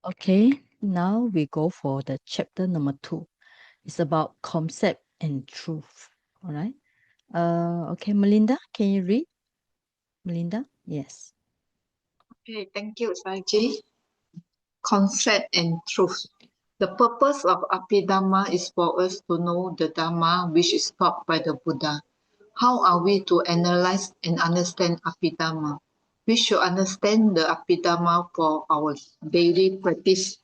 Okay, now we go for the chapter number 2. It's about concept and truth. All right. Okay, Melinda, can you read? Melinda? Yes. Okay, thank you, Saji. Concept and truth. The purpose of Abhidhamma is for us to know the Dhamma which is taught by the Buddha. How are we to analyze and understand Abhidhamma? We should understand the Abhidhamma for our daily practice.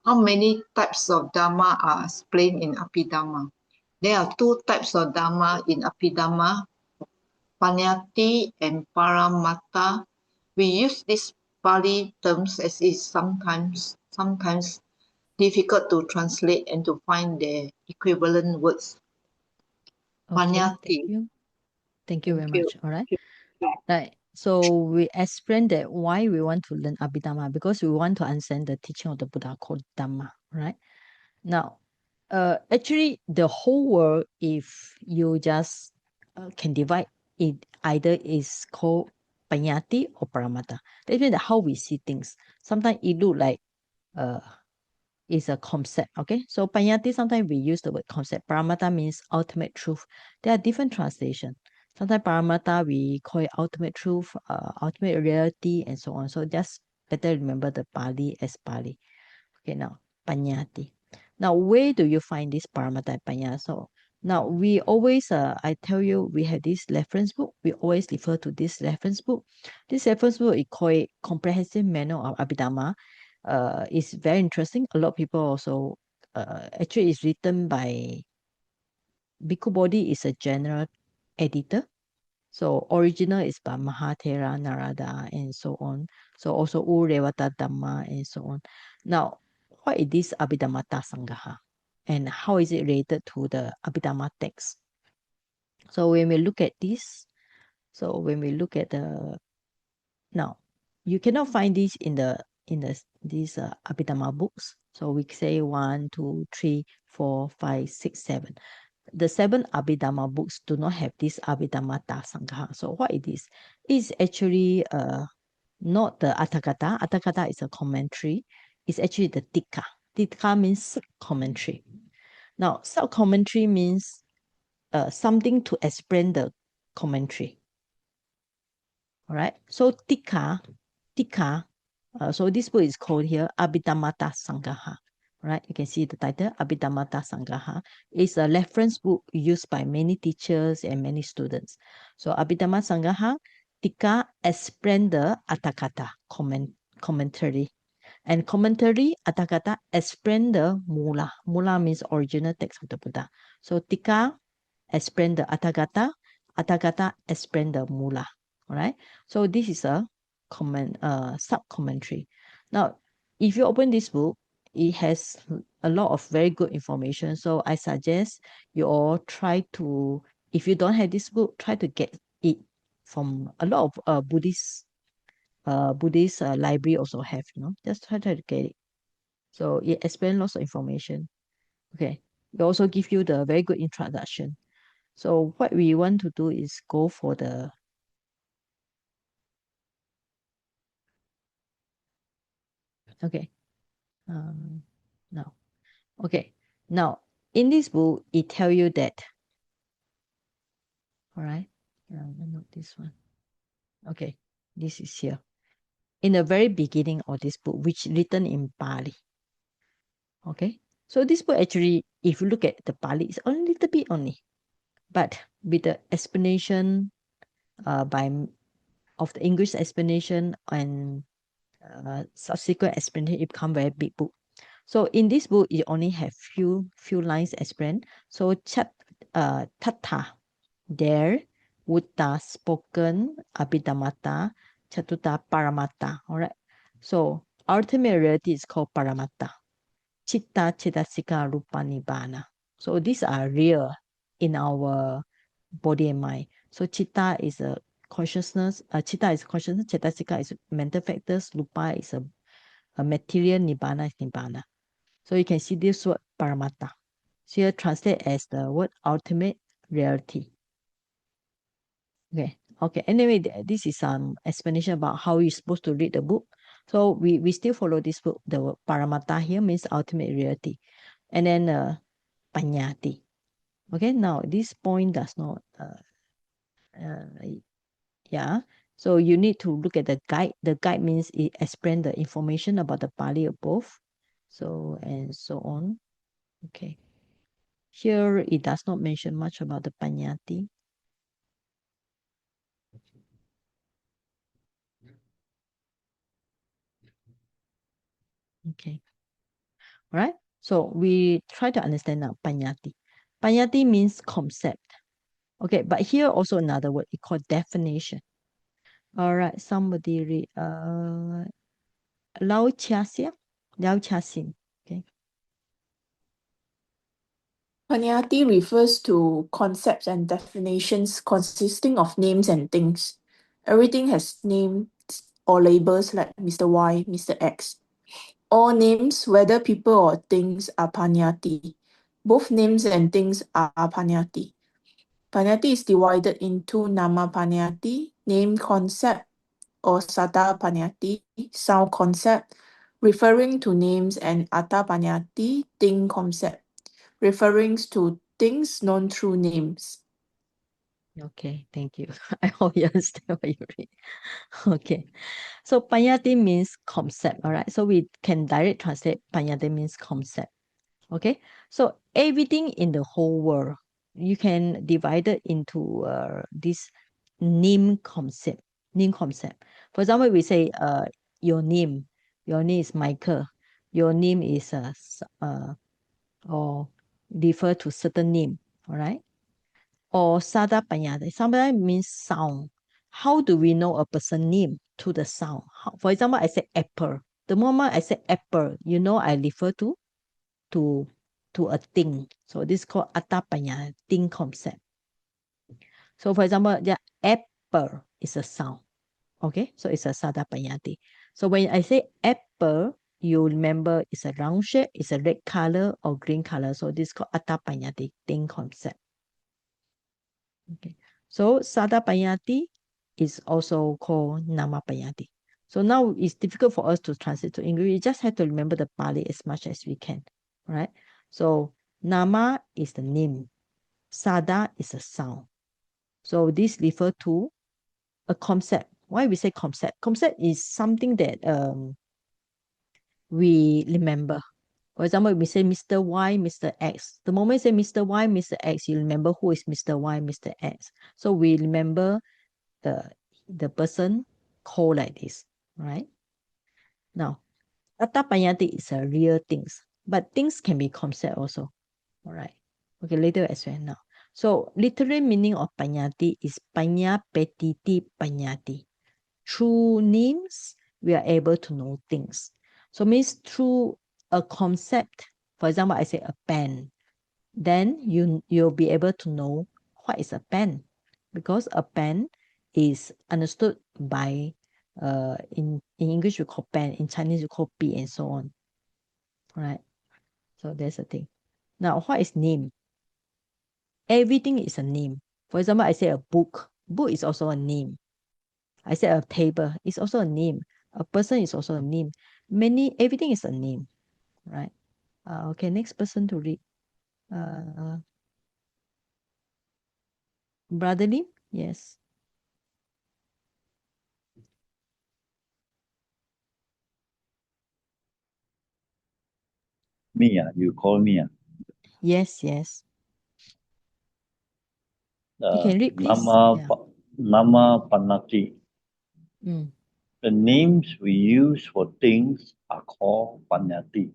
How many types of Dhamma are explained in Abhidhamma? There are two types of Dhamma in Abhidhamma, Panyati and Paramatta. We use these Pali terms as is sometimes difficult to translate and to find their equivalent words. Okay, thank Panyati. you. Thank you Thank very you. much. All right. Right. So we explain that why we want to learn Abhidhamma because we want to understand the teaching of the Buddha called Dhamma. Right. Now, actually, the whole world, if you just can divide it, either is called Panyati or Paramata. That means how we see things. Sometimes it look like uh, is a concept. Okay, so Panyati, sometimes we use the word concept. Paramata means ultimate truth. There are different translations. Sometimes Paramata we call it ultimate truth, ultimate reality, and so on. So just better remember the Pali as Pali. Okay, now Panyati. Now, where do you find this Paramata and Panya? So now we always, I tell you, we have this reference book. We always refer to this reference book. This reference book is called Comprehensive Manual of Abhidhamma. It's very interesting. A lot of people also, actually, it's written by Bhikkhu Bodhi is a general editor. So original is by Mahathera Narada and so on. So also Urevata Dhamma and so on. Now, what is this Abhidhammata Sangaha? And how is it related to the Abhidhamma text? So when we look at this, so when we look at the now, you cannot find this in the these Abhidhamma books. So we say 1, 2, 3, 4, 5, 6, 7. The 7 Abhidhamma books do not have this Abhidhammata Sangha. So what it is? It's actually not the Atthakatha. Atthakatha is a commentary. It's actually the Tika. Tika means sub-commentary. Now, sub-commentary means something to explain the commentary. All right. So Tika. So this book is called here Abhidhammata Sangaha. Right, you can see the title Abhidhammata Sangaha. It's a reference book used by many teachers and many students. So Abhidhamma Sangaha, Tika explain the Atthakatha commentary. And commentary Atthakatha explain the Mula. Mula means original text of the Buddha. So Tika explain the Atthakatha. Atthakatha explain the Mula. All right. So this is a sub commentary. Now, if you open this book, it has a lot of very good information. So I suggest you all try to, if you don't have this book, try to get it from a lot of Buddhist library also have, just try to get it. So it explains lots of information. Okay. It also give you the very good introduction. So what we want to do is go for the okay. Now okay. Now in this book, it tell you that. All right. Not this one. Okay. This is here. In the very beginning of this book, which written in Pali. Okay. So this book actually, if you look at the Pali, it's only a little bit only. But with the explanation by of the English explanation and subsequent explanation, it become very big book. So in this book, it only have few lines explained. So tata, there, Buddha spoken, Abhidhammata, Chatuta Paramata. All right. So ultimate reality is called Paramata. Chitta, Chitasika, Rupa, Nibbana. So these are real in our body and mind. So chitta is a consciousness, chitta is consciousness, Chitasika is mental factors, Rupa is a material, Nibbana is Nibbana. So you can see this word Paramata. So here translate as the word ultimate reality. Okay. Okay. Anyway, this is some explanation about how you're supposed to read the book. So we still follow this book. The word Paramata here means ultimate reality. And then Panyati. Okay, now this point does not, yeah. So you need to look at the guide. The guide means it explains the information about the Pali above. So, and so on. Okay. Here, it does not mention much about the Panyati. Okay. All right. So we try to understand now Panyati. Panyati means concept. Okay, but here also another word, it called definition. All right, somebody read Lao Chia Xia, Lao Chia Xin. Okay. Panyati refers to concepts and definitions consisting of names and things. Everything has names or labels like Mr. Y, Mr. X. All names, whether people or things, are Panyati. Both names and things are Panyati. Panyati is divided into Nama Panyati, name concept, or Sada Panyati, sound concept, referring to names, and Atta Panyati, thing concept, referring to things known through names. Okay, thank you. I hope you understand what you read. Okay. So Panyati means concept, all right? So we can direct translate Panyati means concept. Okay. So everything in the whole world, you can divide it into this name concept. Name concept. For example, we say your name. Your name is Michael. Your name is or refer to certain name. All right. Or sada panyade. Sada means sound. How do we know a person name? To the sound. For example, I say apple. The moment I say apple, you know I refer to to a thing. So this is called atapanya, thing concept. So for example, the apple is a sound. Okay, so it's a sadapanyati. So when I say apple, you remember it's a round shape, it's a red color or green color. So this is called atapanyati, thing concept. Okay. So sadapanyati is also called namapanyati. So now it's difficult for us to translate to English. We just have to remember the Pali as much as we can, right? So nama is the name, sada is a sound. So this refer to a concept. Why we say concept? Concept is something that we remember. For example, we say Mr. Y, Mr. X. The moment you say Mr. Y, Mr. X, you remember who is Mr. Y, Mr. X. So we remember the person called like this, right? Now, Atapanyati is a real things, but things can be concept also. All right. Okay, later as well now. So literal meaning of panyati is panya petiti panyati. Through names, we are able to know things. So means through a concept, for example, I say a pen, then you'll be able to know what is a pen, because a pen is understood by in English we call pen, in Chinese we call pi, and so on. Right? So that's the thing. Now, what is name? Everything is a name. For example, I say a book. Book is also a name. I say a table. It's also a name. A person is also a name. Everything is a name, right? Okay, next person to read. Uh, Brotherly, yes, Me, you call me. yes. You can read, please. Yeah. Nama Panati. Mm. The names we use for things are called Panyati.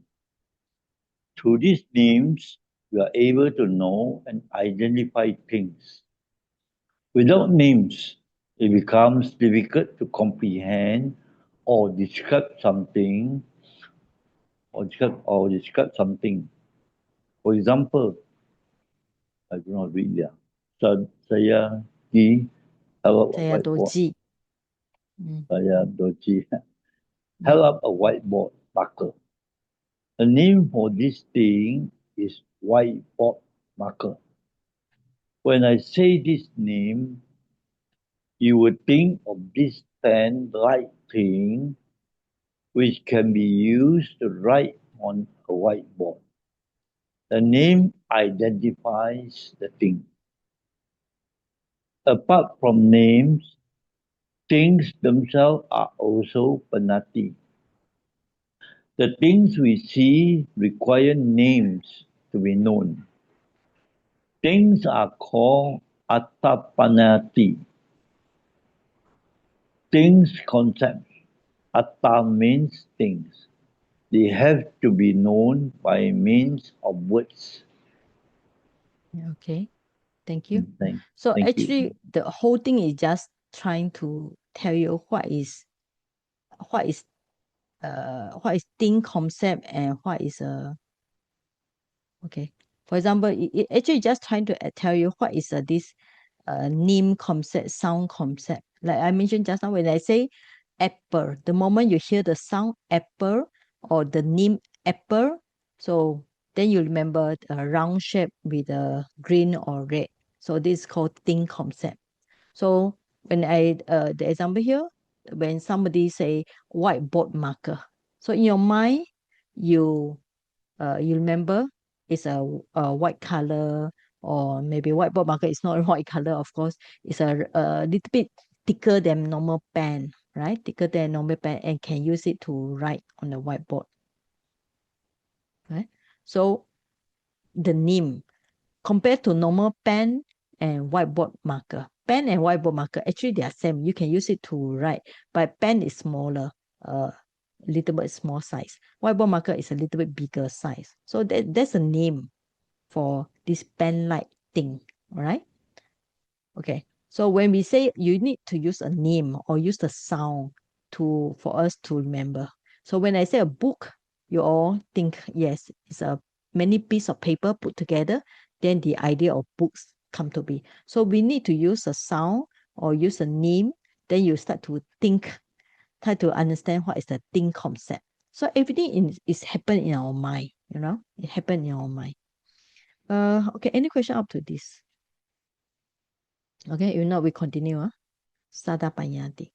Through these names, we are able to know and identify things. Without names, it becomes difficult to comprehend or describe something or describe something. For example, I do not read there. Saya di held up a Saya whiteboard. doji. Mm. Saya doji held up a whiteboard marker. The name for this thing is whiteboard marker. When I say this name, you would think of this pen light thing, which can be used to write on a whiteboard. The name identifies the thing. Apart from names, things themselves are also panati. The things we see require names to be known. Things are called attapanati. Things concepts. Atta means things. They have to be known by means of words. Okay, thank you. Thank So you. actually, the whole thing is just trying to tell you what is thing concept and what is a okay. For example, it actually just trying to tell you what is this name concept, sound concept. Like I mentioned just now, when I say apple, the moment you hear the sound apple or the name apple, so then you remember a round shape with a green or red. So this is called thing concept. So when the example here, when somebody say whiteboard marker, so in your mind, you remember it's a white color, or maybe whiteboard marker is not a white color, of course. It's a little bit thicker than normal pen, right? Thicker than normal pen, and can use it to write on the whiteboard. Right? So the name compared to normal pen and whiteboard marker. Pen and whiteboard marker, actually they are same. You can use it to write, but pen is smaller, a little bit small size. Whiteboard marker is a little bit bigger size. So that's a name for this pen-like thing, all right? Okay, so when we say you need to use a name or use the sound for us to remember. So when I say a book, you all think, yes, it's a many piece of paper put together, then the idea of books come to be. So we need to use a sound or use a name, then you start to think, try to understand what is the thing concept. So everything is happen in our mind, it happen in our mind. Okay, any question up to this? Okay, if not, we continue. Sada Panyati.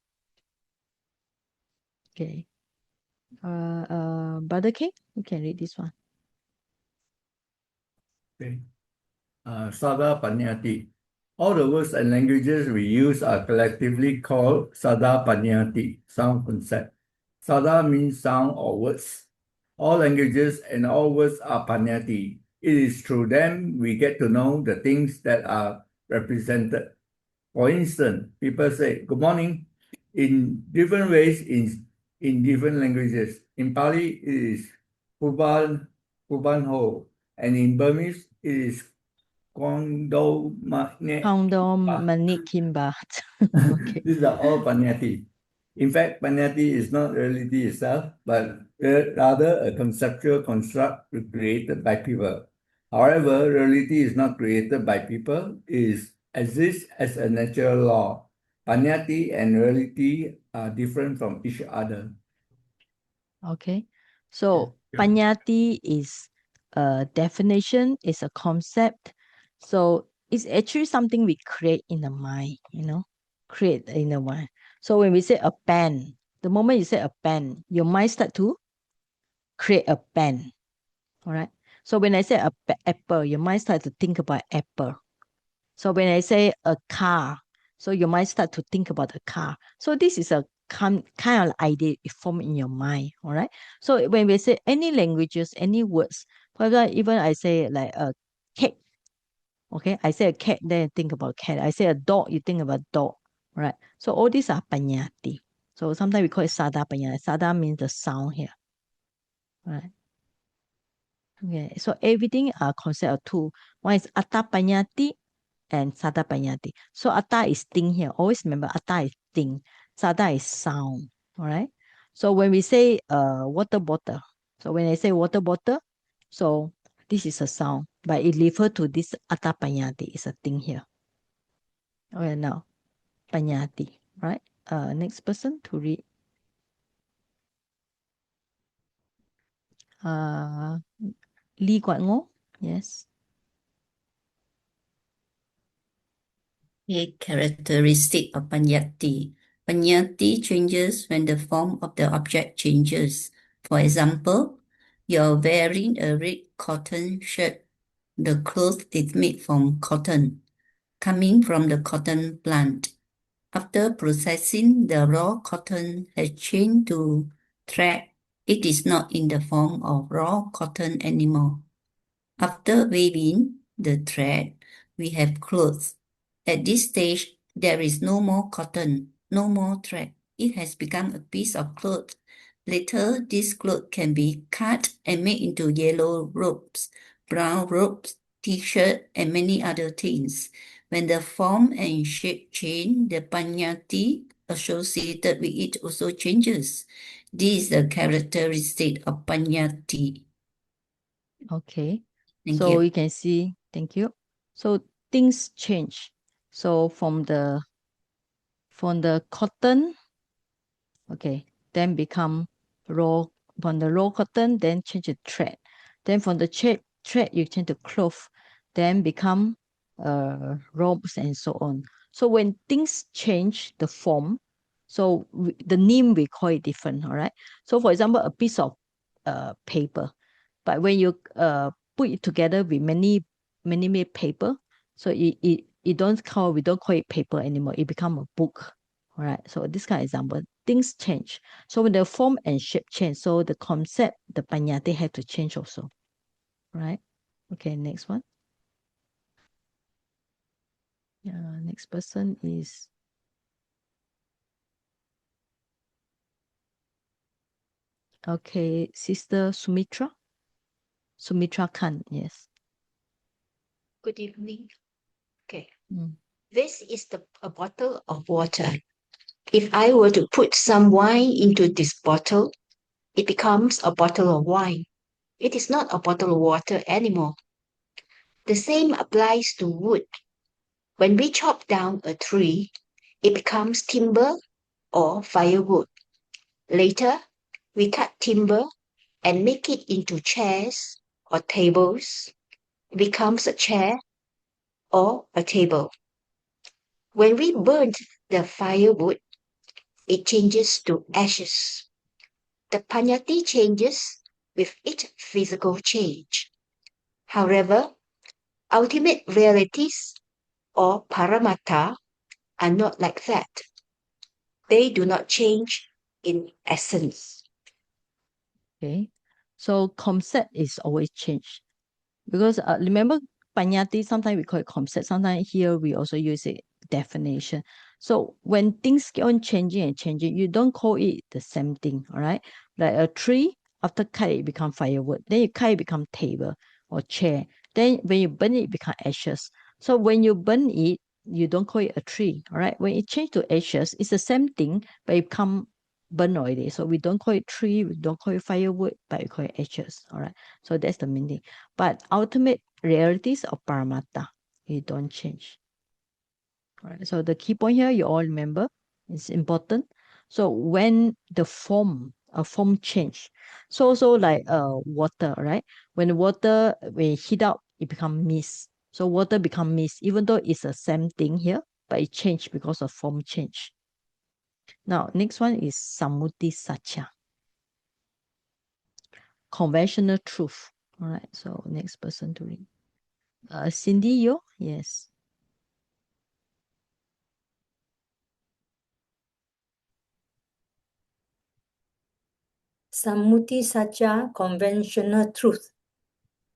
Okay. Brother King, you can read this one. Okay. Sada Panyati. All the words and languages we use are collectively called Sada Panyati, sound concept. Sada means sound or words. All languages and all words are Panyati. It is through them we get to know the things that are represented. For instance, people say good morning in different ways in different languages. In Pali, it is Kuban Ho, and in Burmese, it is Kondo Manikinba. Okay. These are all Panyati. In fact, Panyati is not reality itself, but rather a conceptual construct created by people. However, reality is not created by people, it exists as a natural law. Panyati and reality are different from each other. Okay. So Yeah. Panyati is a definition, is a concept. So it's actually something we create in the mind, create in the mind. So when we say a pen, the moment you say a pen, your mind start to create a pen. All right. So when I say apple, your mind start to think about apple. So when I say a car, so your mind start to think about a car. So this is a kind of idea it form in your mind. All right. So when we say any languages, any words, for example, even I say like a cat. Okay, I say a cat, then you think about cat. I say a dog, you think about dog. Right. So all these are panyati. So sometimes we call it sada panyati. Sada means the sound here. Right. Okay, so everything are concept of two. One is atta panyati and sada panyati. So atta is thing here. Always remember atta is thing. Sada is sound. All right. So when we say water bottle, so when I say water bottle, so this is a sound, but it refer to this atta panyati is a thing here. Okay, now panyati, right? Next person to read. Lee Guan Ngo, yes. A characteristic of Panyati Panyati changes when the form of the object changes. For example, you're wearing a red cotton shirt. The cloth is made from cotton, coming from the cotton plant. After processing, the raw cotton has changed to thread. It is not in the form of raw cotton anymore. After weaving the thread, we have clothes. At this stage, there is no more cotton, no more thread. It has become a piece of cloth. Later, this cloth can be cut and made into yellow robes, brown robes, t-shirt, and many other things. When the form and shape change, the panyati associated with it also changes. This is the characteristic of panyati. Okay. Thank So you. you can see, thank you. So things change. So from the cotton, okay, then become raw. From the raw cotton, then change to thread. Then from the thread, you change to cloth, then become robes and so on. So when things change the form, so the name we call it different, all right? So for example, a piece of paper, but when you put it together with many paper, so we don't call it paper anymore. It become a book. All right. So this kind of example, things change. So when the form and shape change, so the concept, the panyati have to change also. Right? Okay, next one. Yeah, next person is okay, Sister Sumitra. Sumitra Khan, yes. Good evening. Okay. Mm. This is a bottle of water. If I were to put some wine into this bottle, it becomes a bottle of wine. It is not a bottle of water anymore. The same applies to wood. When we chop down a tree, it becomes timber or firewood. Later, we cut timber and make it into chairs or tables. It becomes a chair or a table. When we burn the firewood, it changes to ashes. The panyati changes with each physical change. However, ultimate realities or paramattha are not like that. They do not change in essence. Okay. So concept is always changed. Because remember panyati, sometimes we call it concept, sometimes here we also use it definition. So when things keep on changing and changing, you don't call it the same thing, all right? Like a tree, after cut it become firewood, then you cut it become table or chair. Then when you burn it become ashes. So when you burn it, you don't call it a tree, all right? When it change to ashes, it's the same thing, but it become burn already. So we don't call it tree, we don't call it firewood, but we call it ashes, all right? So that's the meaning. But ultimate realities of paramattha, it don't change. All right. So the key point here, you all remember, it's important. So when the form change, so like water, right? When water when heat up, it become mist. So water become mist, even though it's the same thing here, but it changed because of form change. Now, next one is Sammuti Satya. Conventional truth. All right. So next person to read. Cindy, you? Yes. Sammuti Satya, conventional truth.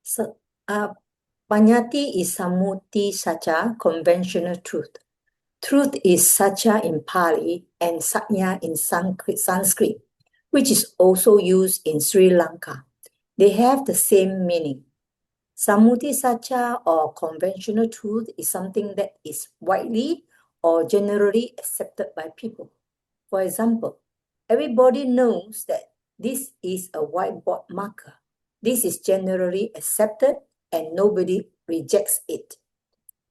So, Panyati is Sammuti Satya, conventional truth. Truth is Satya in Pali and Satya in Sanskrit, which is also used in Sri Lanka. They have the same meaning. Sammuti Satya or conventional truth is something that is widely or generally accepted by people. For example, everybody knows that this is a whiteboard marker. This is generally accepted and nobody rejects it.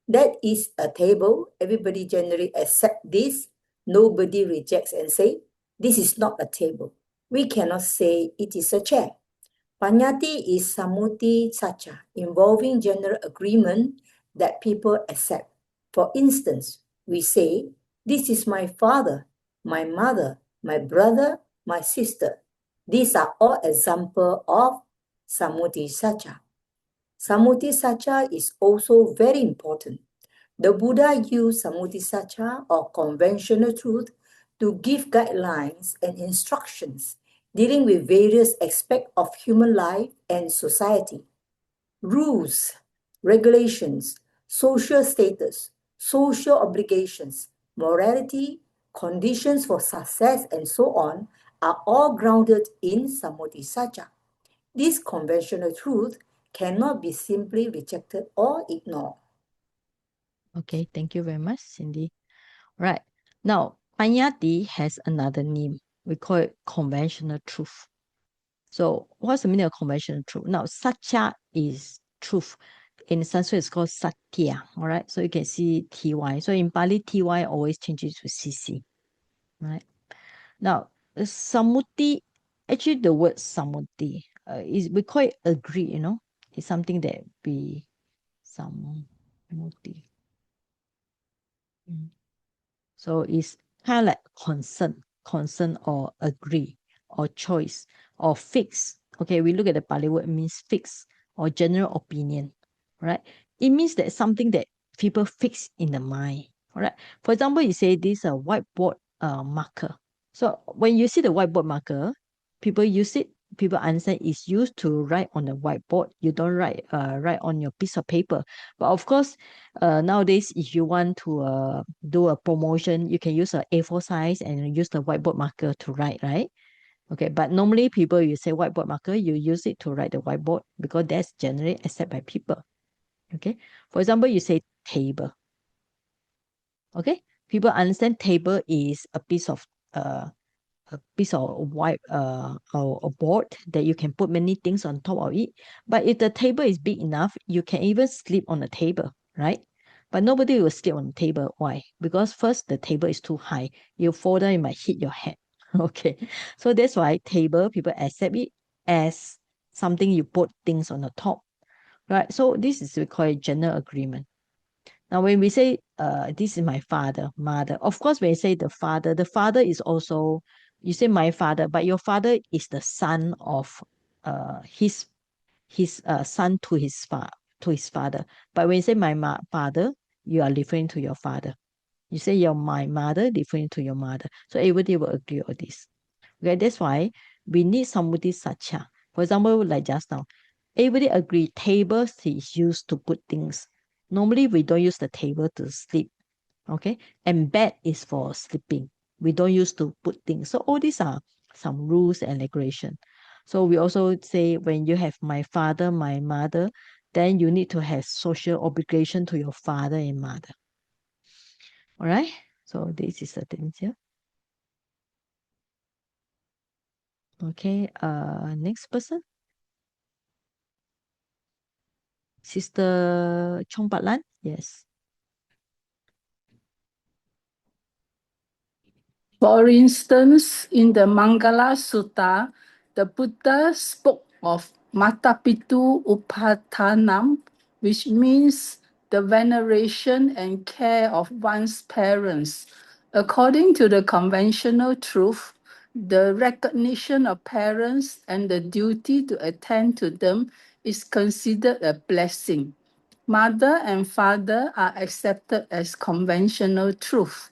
That is a table. Everybody generally accept this. Nobody rejects and say, this is not a table. We cannot say it is a chair. Panyati is Sammuti Satya, involving general agreement that people accept. For instance, we say, this is my father. my mother, my brother, my sister. These are all examples of Samudhisacca. Samudhisacca is also very important. The Buddha used Samudhisacca or conventional truth to give guidelines and instructions dealing with various aspects of human life and society. Rules, regulations, social status, social obligations, morality, conditions for success, and so on are all grounded in Samudhisacca. This conventional truth cannot be simply rejected or ignored. Okay, thank you very much, Cindy. Right. Now, Panyati has another name. We call it conventional truth. So, what's the meaning of conventional truth? Now, Satya is truth. In Sanskrit, it's called Satya. All right. So, you can see TY. So, in Pali, TY always changes to CC. Right. Now, Samuti, actually, the word Samuti is we call it agree, It's something that we Samuti. So it's kind of like concern or agree or choice or fix. Okay, we look at the Pali word, it means fix or general opinion, right? It means that something that people fix in the mind, all right? For example, you say this a whiteboard marker. So when you see the whiteboard marker, people use it, people understand it's used to write on the whiteboard. You don't write on your piece of paper. But of course, nowadays, if you want to do a promotion, you can use a A4 size and use the whiteboard marker to write, right? Okay, but normally people, you say whiteboard marker, you use it to write the whiteboard because that's generally accepted by people. Okay, for example, you say table. Okay, people understand table is a piece of white or a board that you can put many things on top of it. But if the table is big enough, you can even sleep on the table, right? But nobody will sleep on the table. Why? Because first, the table is too high. You fall down, you might hit your head. Okay. So that's why table, people accept it as something you put things on the top. Right. So this is we call it general agreement. Now, when we say, this is my father, mother, of course, when you say the father is also, you say my father, but your father is the son of his son to his father. But when you say my father, you are referring to your father. You say you're my mother, referring to your mother. So everybody will agree on this. Okay, that's why we need somebody such a. For example, like just now, everybody agree tables is used to put things. Normally, we don't use the table to sleep. Okay, and bed is for sleeping. We don't use to put things. So all these are some rules and regulation. So we also say when you have my father, my mother, then you need to have social obligation to your father and mother. All right. So this is the thing here. Okay. Next person. Sister Chong Pat Lan. Yes. For instance, in the Mangala Sutta, the Buddha spoke of Matapitu Upatanam, which means the veneration and care of one's parents. According to the conventional truth, the recognition of parents and the duty to attend to them is considered a blessing. Mother and father are accepted as conventional truth.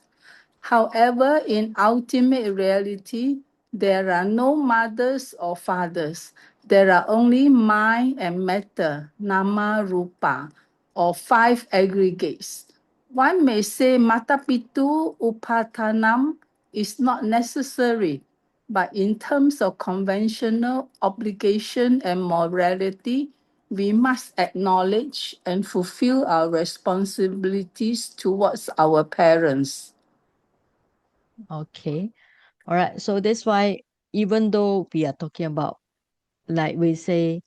However, in ultimate reality, there are no mothers or fathers. There are only mind and matter, nama rupa, or five aggregates. One may say matapitu upatanam is not necessary, but in terms of conventional obligation and morality, we must acknowledge and fulfill our responsibilities towards our parents. Okay. All right. So that's why even though we are talking about, like we say,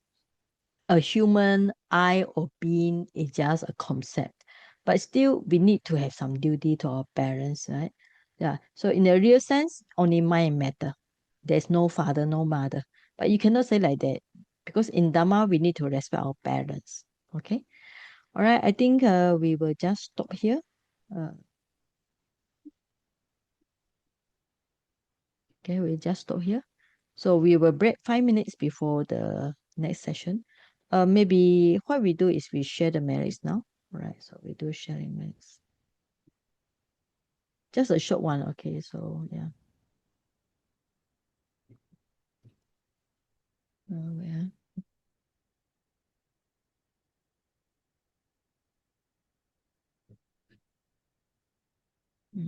a human I or being is just a concept, but still we need to have some duty to our parents, right? Yeah. So in a real sense, only mind and matter. There's no father, no mother. But you cannot say like that because in Dhamma we need to respect our parents. Okay. All right. I think we will just stop here. Uh, Okay, we just stop here. So we will break 5 minutes before the next session. Maybe what we do is we share the merits now. Right, so we do sharing merits. Just a short one, okay, so yeah. Yeah.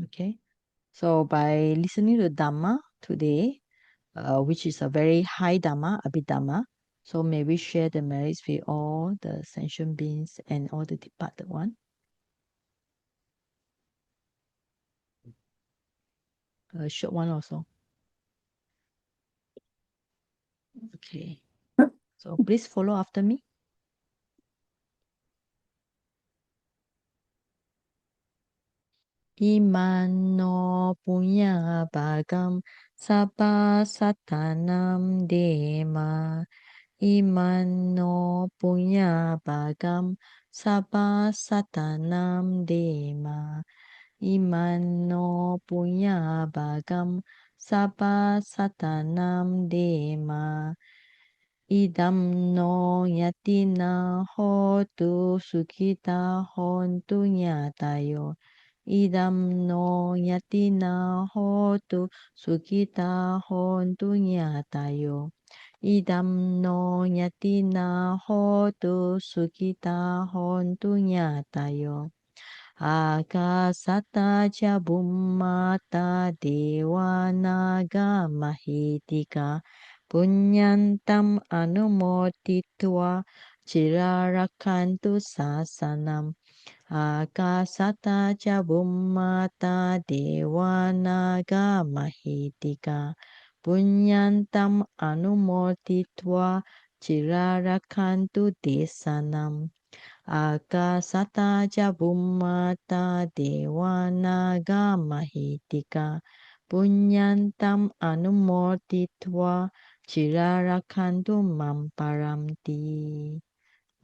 Okay, so by listening to Dhamma today, which is a very high Dhamma, Abhidhamma, so may we share the merits with all the sentient beings and all the departed one. A short one also. Okay, so please follow after me. Imano punya bagam sabba satanam dema. Imano punya bagam sabba satanam dema. Imano punya bagam sabba satanam dema. Idam no yatina hotu sukita hontu nyatayo. Idam no yatina hotu sukita hontu nyatayo. Idam no yatina hotu sukita hontu nyatayo. Akasata cha bummata dewa naga mahitika punyantam anumotitwa cirarakantu sasanam. Akasata cha bummata dewa naga mahitika punyantam anumotitwa cirarakantu desanam. Akasata Jabumata Dewana Mahitika Punyantam Anumotitwa Chirarakantu Mamparamti.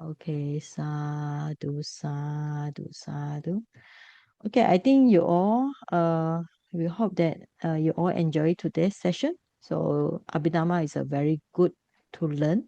Okay, sadhu, sadhu, sadhu. Okay, I think you all, we hope that you all enjoy today's session. So Abhidhamma is a very good to learn.